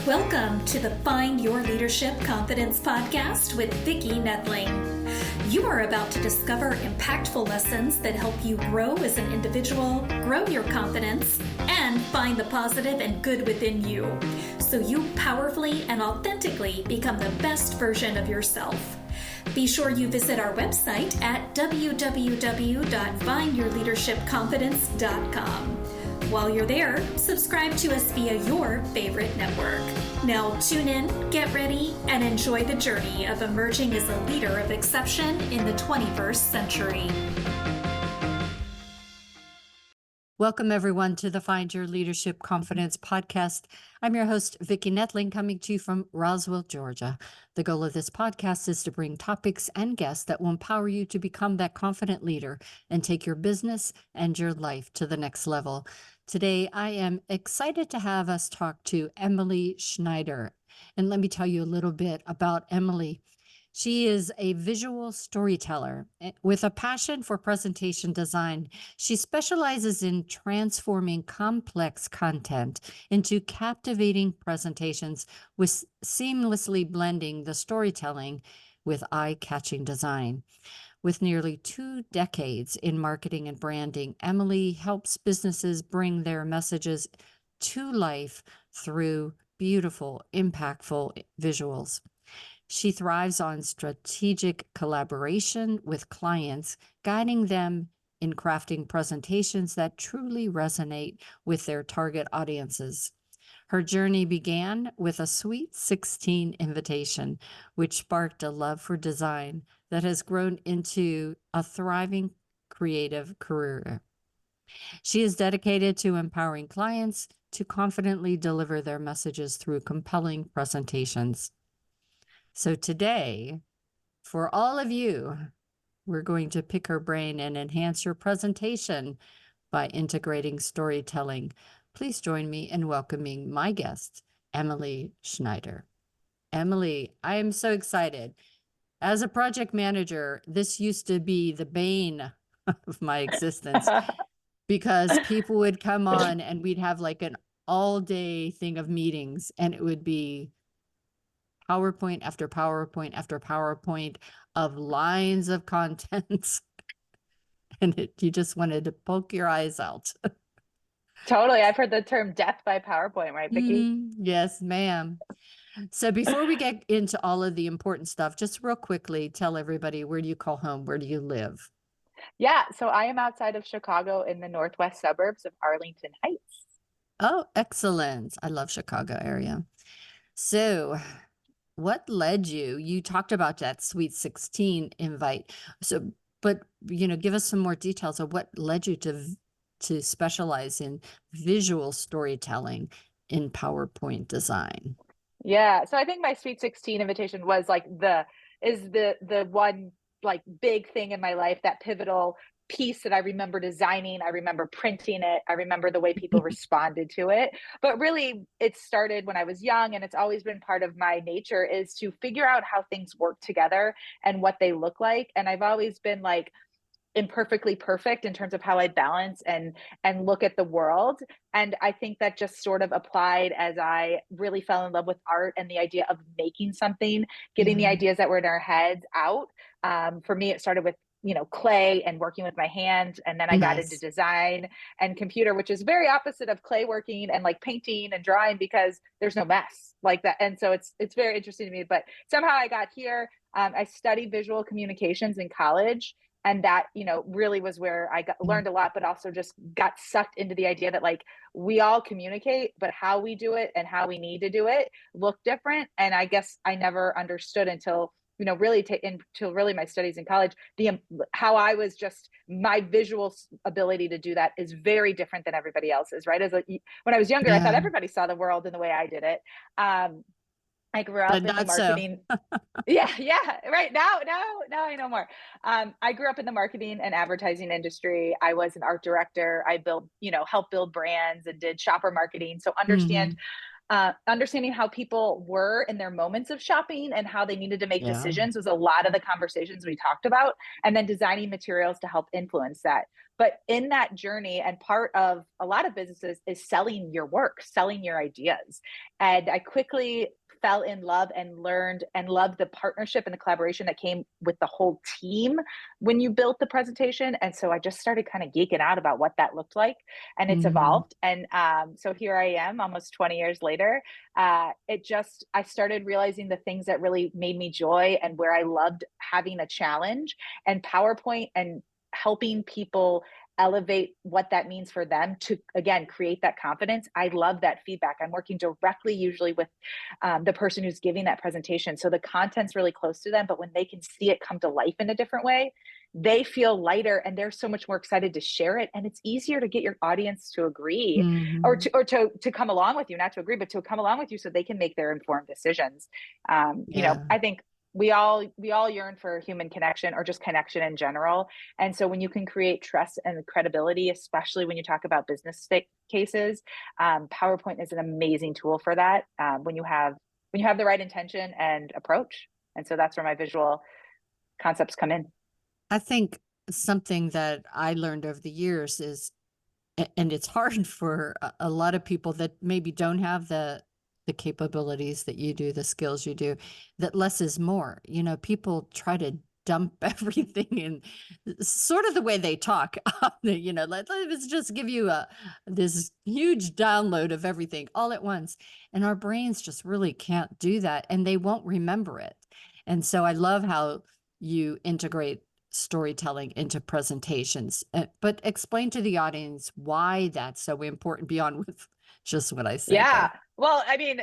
Welcome to the Find Your Leadership Confidence podcast with Vicki Noethling. You are about to discover impactful lessons that help you grow as an individual, grow your confidence, and find the positive and good within you, so you powerfully and authentically become the best version of yourself. Be sure you visit our website at www.findyourleadershipconfidence.com. While you're there, subscribe to us via your favorite network. Now tune in, get ready, and enjoy the journey of emerging as a leader of exception in the 21st century. Welcome, everyone, to the Find Your Leadership Confidence podcast. I'm your host, Vicki Noethling, coming to you from Roswell, Georgia. The goal of this podcast is to bring topics and guests that will empower you to become that confident leader and take your business and your life to the next level. Today, I am excited to have us talk to Emily Schneider. And let me tell you a little bit about Emily. She is a visual storyteller with a passion for presentation design. She specializes in transforming complex content into captivating presentations with seamlessly blending the storytelling with eye-catching design. With nearly 2 decades in marketing and branding, Emily helps businesses bring their messages to life through beautiful, impactful visuals. She thrives on strategic collaboration with clients, guiding them in crafting presentations that truly resonate with their target audiences. Her journey began with a Sweet 16 invitation, which sparked a love for design that has grown into a thriving creative career. She is dedicated to empowering clients to confidently deliver their messages through compelling presentations. So today, for all of you, we're going to pick her brain and enhance your presentation by integrating storytelling. Please join me in welcoming my guest, Emily Schneider. Emily, I am so excited. As a project manager, this used to be the bane of my existence because people would come on and we'd have like an all-day thing of meetings, and it would be PowerPoint after PowerPoint after PowerPoint of lines of contents. And you just wanted to poke your eyes out. Totally. I've heard the term death by PowerPoint, right, Vicki? Yes, ma'am. So before we get into all of the important stuff, just real quickly, tell everybody, where do you call home? Where do you live? Yeah. So I am outside of Chicago in the northwest suburbs of Arlington Heights. Oh, excellent. I love Chicago area. So what led you talked about that Sweet 16 invite. So, but, give us some more details of what led you to specialize in visual storytelling in PowerPoint design. Yeah. So I think my Sweet 16 invitation was like the one like big thing in my life, that pivotal piece that I remember designing. I remember printing it. I remember the way people responded to it. But really, it started when I was young, and it's always been part of my nature is to figure out how things work together and what they look like. And I've always been like imperfectly perfect in terms of how I balance and look at the world. And I think that just sort of applied as I really fell in love with art and the idea of making something, getting the ideas that were in our heads out. For me, it started with clay and working with my hands, and then I got into design and computer, which is very opposite of clay working and like painting and drawing, because there's no mess like that. And so it's very interesting to me. But somehow I got here. I studied visual communications in college. And that, really was where I learned a lot, but also just got sucked into the idea that like we all communicate, but how we do it and how we need to do it look different. And I guess I never understood until, until really my studies in college, how I was just, my visual ability to do that is very different than everybody else's, right? When I was younger, I thought everybody saw the world in the way I did it. I grew up in the marketing. Yeah. Right. Now I know more. I grew up in the marketing and advertising industry. I was an art director. I helped build brands and did shopper marketing. So understand Understanding how people were in their moments of shopping and how they needed to make Yeah. decisions was a lot of the conversations we talked about, and then designing materials to help influence that. But in that journey, and part of a lot of businesses is selling your work, selling your ideas. And I quickly fell in love and learned and loved the partnership and the collaboration that came with the whole team when you built the presentation. And so I just started kind of geeking out about what that looked like, and it's Mhm. evolved. And so here I am almost 20 years later. I started realizing the things that really made me joy and where I loved having a challenge, and PowerPoint and helping people elevate what that means for them to, again, create that confidence. I love that feedback. I'm working directly usually with the person who's giving that presentation. So the content's really close to them, but when they can see it come to life in a different way, they feel lighter and they're so much more excited to share it. And it's easier to get your audience to agree, or Mhm. to come along with you, not to agree, but to come along with you so they can make their informed decisions. Yeah. I think we all yearn for human connection, or just connection in general. And so when you can create trust and credibility, especially when you talk about business cases, PowerPoint is an amazing tool for that. When you have the right intention and approach. And so that's where my visual concepts come in. I think something that I learned over the years is, and it's hard for a lot of people that maybe don't have the capabilities that you do, the skills you do, that less is more. You know, people try to dump everything in sort of the way they talk. You know, let's just give you this huge download of everything all at once, and our brains just really can't do that, and they won't remember it. And so I love how you integrate storytelling into presentations. But explain to the audience why that's so important beyond with just what I said Yeah. there. Well, I mean,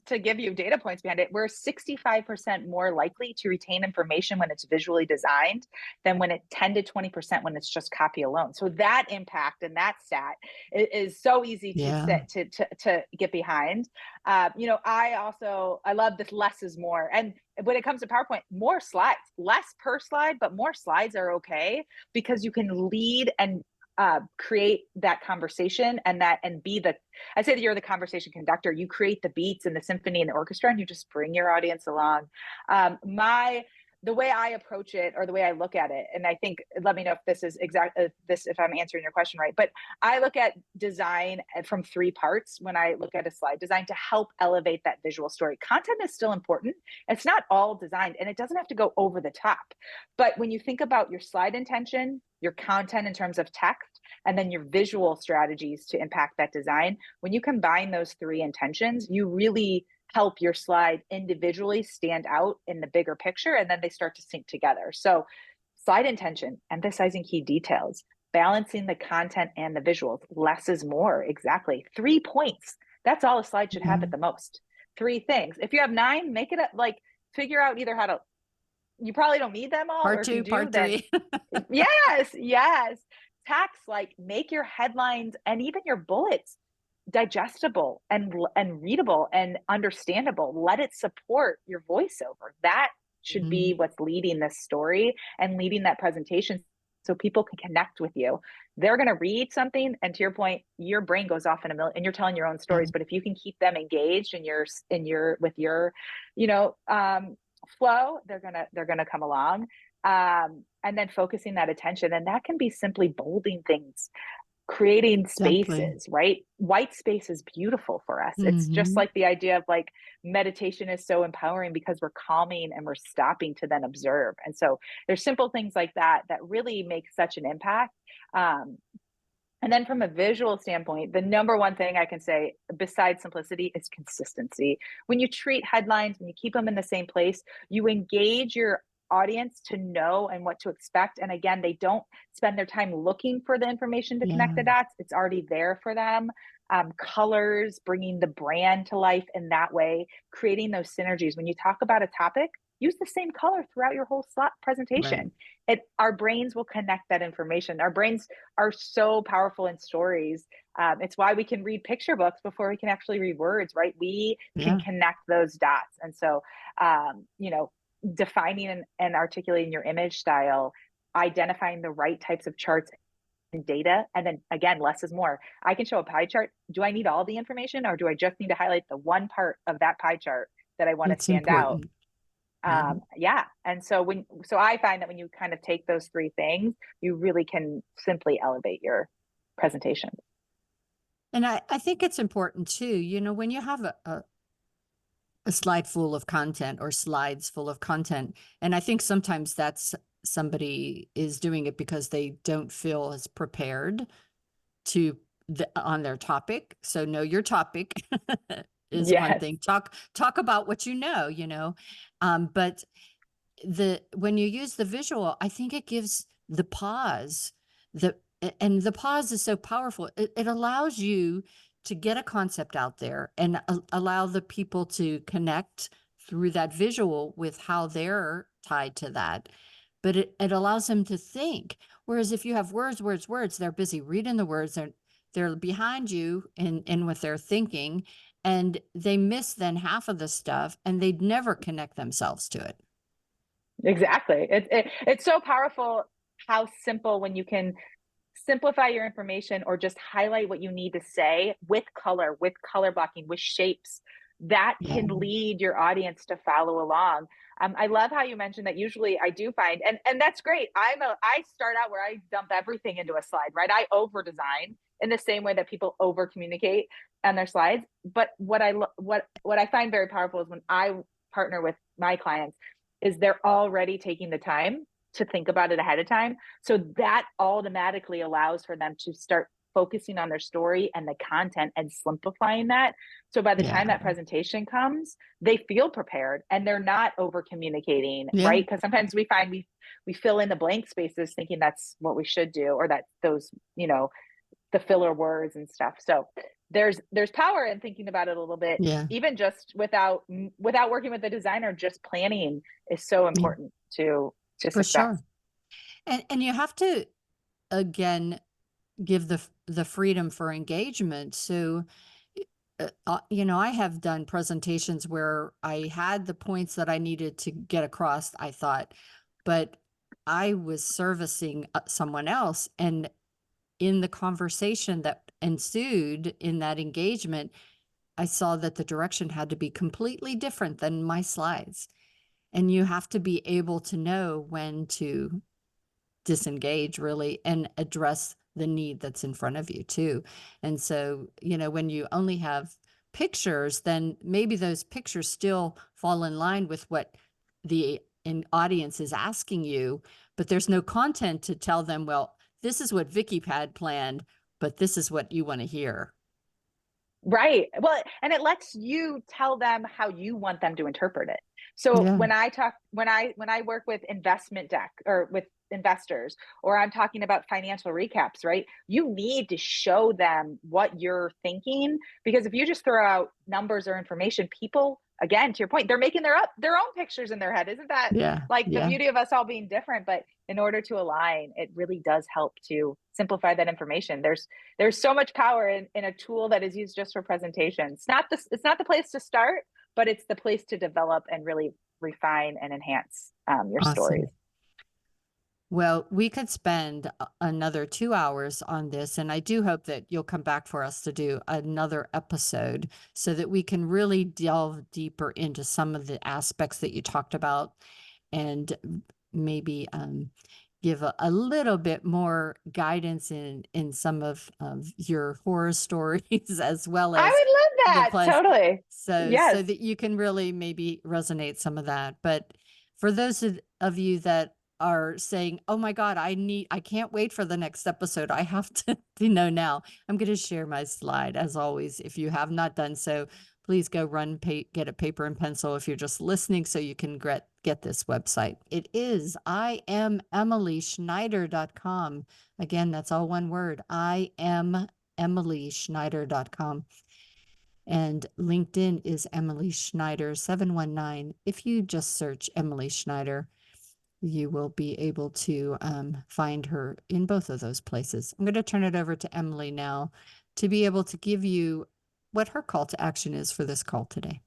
to give you data points behind it, we're 65% more likely to retain information when it's visually designed than when it's 10 to 20% when it's just copy alone. So that impact and that stat is so easy to Yeah. sit to get behind. I love this less is more. And when it comes to PowerPoint, more slides, less per slide, but more slides are okay, because you can lead and create that conversation, and be the, I say that you're the conversation conductor. You create the beats and the symphony and the orchestra, and you just bring your audience along. The way I approach it, or the way I look at it, and I think, let me know if this is if I'm answering your question right, but I look at design from three parts when I look at a slide design to help elevate that visual story. Content is still important. It's not all designed, and it doesn't have to go over the top. But when you think about your slide intention, your content in terms of text, and then your visual strategies to impact that design, when you combine those three intentions, you really help your slide individually stand out in the bigger picture, and then they start to sync together. So slide intention, emphasizing key details, balancing the content and the visuals. Less is more. Exactly. 3 points. That's all a slide should have at Mhm. the most. 3 things. If you have 9, make it like, figure out either how to, you probably don't need them all, or Part if you two, do, part then three. yes. Text, like, make your headlines and even your bullets digestible and readable and understandable. Let it support your voiceover. That should be Mhm. what's leading this story and leading that presentation, so people can connect with you. They're going to read something, and to your point, your brain goes off in a million, and you're telling your own Yeah. stories. But if you can keep them engaged with your, you know, flow, they're gonna come along. And then focusing that attention, and that can be simply bolding things, creating Exactly. spaces, right? White space is beautiful for us. It's just Mhm. like the idea of, like, meditation is so empowering because we're calming and we're stopping to then observe. And so there's simple things like that that really make such an impact. Um, and then from a visual standpoint, the number one thing I can say besides simplicity is consistency. When you treat headlines, when you keep them in the same place, you engage your audience to know and what to expect. And again, they don't spend their time looking for the information to connect Yeah. the dots. It's already there for them. Colors, bringing the brand to life in that way, creating those synergies. When you talk about a topic, use the same color throughout your whole slot Right. presentation. Our brains will connect that information. Our brains are so powerful in stories. It's why we can read picture books before we can actually read words, right? We can Yeah. connect those dots. And so, defining and articulating your image style, identifying the right types of charts data. And then again, less is more. I can show a pie chart. Do I need all the information, or do I just need to highlight the one part of that pie chart that I want to It's stand out? important. Mm-hmm. Yeah. And so I find that when you kind of take those three things, you really can simply elevate your presentation. And I think it's important too, when you have a slide full of content or slides full of content, and I think sometimes that's somebody is doing it because they don't feel as prepared on their topic. So know your topic is one thing. Talk about what but when you use the visual, I think it gives the pause, and the pause is so powerful. It allows you to get a concept out there and allow the people to connect through that visual with how they're tied to that. But it allows them to think. Whereas if you have words, they're busy reading the words. They're behind you in what they're thinking, and they miss then half of the stuff, and they'd never connect themselves to it. Exactly. It's so powerful how simple, when you can simplify your information or just highlight what you need to say with color blocking, with shapes, that can lead your audience to follow along. I love how you mentioned that. Usually I do find, and that's great. I start out where I dump everything into a slide, right? I over design in the same way that people over communicate on their slides. But what I find very powerful is when I partner with my clients, is they're already taking the time to think about it ahead of time. So that automatically allows for them to start focusing on their story and the content and simplifying that. So by the time that presentation comes, they feel prepared and they're not over communicating, right? Because sometimes we find we fill in the blank spaces thinking that's what we should do, or that those, the filler words and stuff. So there's power in thinking about it a little bit, even just without working with the designer. Just planning is so important to for success. Sure. And you have to, again, give the freedom for engagement. So I have done presentations where I had the points that I needed to get across, I thought, but I was servicing someone else, and in the conversation that ensued in that engagement, I saw that the direction had to be completely different than my slides. And you have to be able to know when to disengage, really, and address the need that's in front of you too. And so, when you only have pictures, then maybe those pictures still fall in line with what the audience is asking you, but there's no content to tell them, well, this is what Vicki had planned, but this is what you want to hear. Right. Well, and it lets you tell them how you want them to interpret it. So when I work with investment deck or with investors, or I'm talking about financial recaps, right? You need to show them what you're thinking, because if you just throw out numbers or information, people, again, to your point, they're making their own pictures in their head. Isn't that the beauty of us all being different? But in order to align, it really does help to simplify that information. There's so much power in a tool that is used just for presentations. It's not the place to start, but it's the place to develop and really refine and enhance your stories. Well, we could spend another 2 hours on this, and I do hope that you'll come back for us to do another episode so that we can really delve deeper into some of the aspects that you talked about, and maybe give a little bit more guidance in some of your horror stories, as well as I would love that. Totally. So that you can really maybe resonate some of that. But for those of you that are saying, oh my God, I can't wait for the next episode, I have to know now, I'm going to share my slide. As always, if you have not done so, please go get a paper and pencil if you're just listening, so you can get this website. It is IamEmilySchneider.com. Again, that's all one word, IamEmilySchneider.com. And LinkedIn is Emily Schneider 719. If you just search Emily Schneider, you will be able to find her in both of those places. I'm going to turn it over to Emily now to be able to give you what her call to action is for this call today.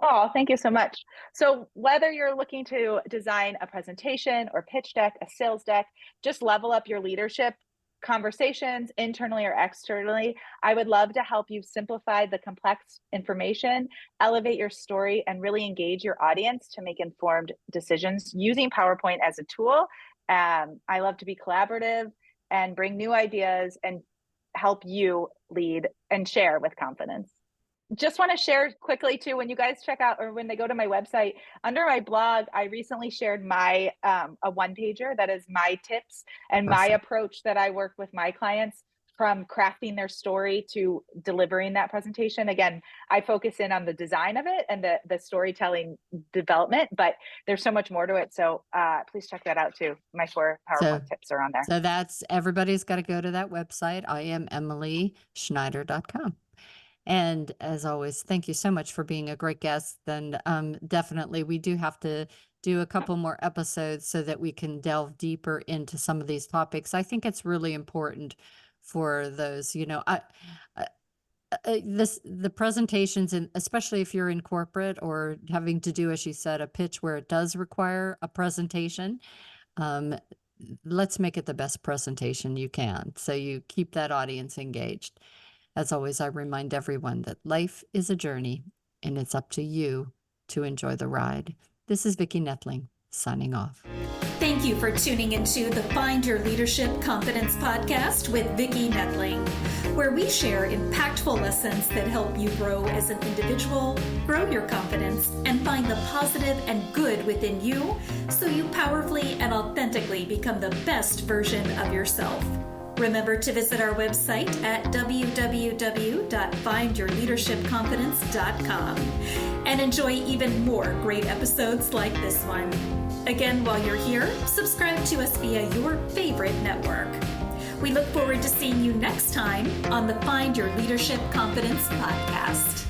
Oh, thank you so much. So whether you're looking to design a presentation or pitch deck, a sales deck, just level up your leadership conversations internally or externally. I would love to help you simplify the complex information, elevate your story, and really engage your audience to make informed decisions using PowerPoint as a tool. I love to be collaborative and bring new ideas and help you lead and share with confidence. Just want to share quickly too, when you guys check out or when they go to my website, under my blog, I recently shared my a one pager that is my tips and my Perfect. approach that I work with my clients from crafting their story to delivering that presentation. Again, I focus in on the design of it and the storytelling development, but there's so much more to it. So please check that out too. My 4 PowerPoint tips are on there. So that's, everybody's got to go to that website. I am EmilySchneider.com. And as always, thank you so much for being a great guest. And definitely, we do have to do a couple more episodes so that we can delve deeper into some of these topics. I think it's really important for those, the presentations, and especially if you're in corporate or having to do, as you said, a pitch where it does require a presentation. Let's make it the best presentation you can, so you keep that audience engaged. As always, I remind everyone that life is a journey, and it's up to you to enjoy the ride. This is Vicki Noethling, signing off. Thank you for tuning into the Find Your Leadership Confidence podcast with Vicki Noethling, where we share impactful lessons that help you grow as an individual, grow your confidence, and find the positive and good within you so you powerfully and authentically become the best version of yourself. Remember to visit our website at www.findyourleadershipconfidence.com and enjoy even more great episodes like this one. Again, while you're here, subscribe to us via your favorite network. We look forward to seeing you next time on the Find Your Leadership Confidence podcast.